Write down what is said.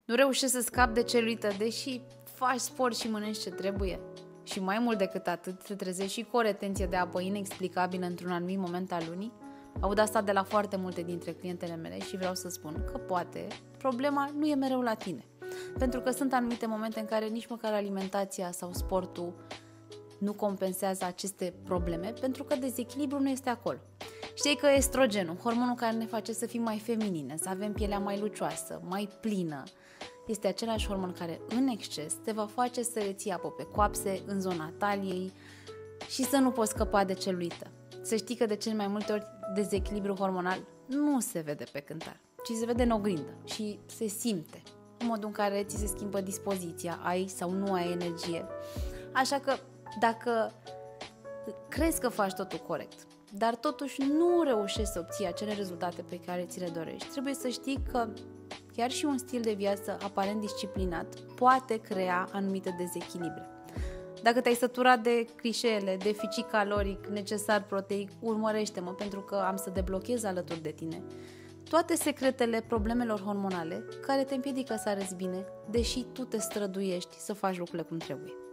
Nu reușești să scapi de celulită, deși faci sport și mănânci ce trebuie. Și mai mult decât atât, te trezești și cu o retenție de apă inexplicabilă într-un anumit moment al lunii. Aud asta de la foarte multe dintre clientele mele și vreau să spun că poate problema nu e mereu la tine. Pentru că sunt anumite momente în care nici măcar alimentația sau sportul nu compensează aceste probleme, pentru că dezechilibru nu este acolo. Știi că estrogenul, hormonul care ne face să fim mai feminine, să avem pielea mai lucioasă, mai plină, este același hormon care în exces te va face să reții apă pe coapse, în zona taliei și să nu poți scăpa de celulită. Să știi că de cele mai multe ori dezechilibru hormonal nu se vede pe cântar, ci se vede în oglindă și se simte, în modul în care ți se schimbă dispoziția, ai sau nu ai energie. Așa că dacă crezi că faci totul corect, dar totuși nu reușești să obții acele rezultate pe care ți le dorești, trebuie să știi că chiar și un stil de viață aparent disciplinat poate crea anumite dezechilibre. Dacă te-ai săturat de clișeele, deficit caloric, necesar proteic, urmărește-mă pentru că am să deblochez alături de tine toate secretele problemelor hormonale care te împiedică să arăți bine, deși tu te străduiești să faci lucrurile cum trebuie.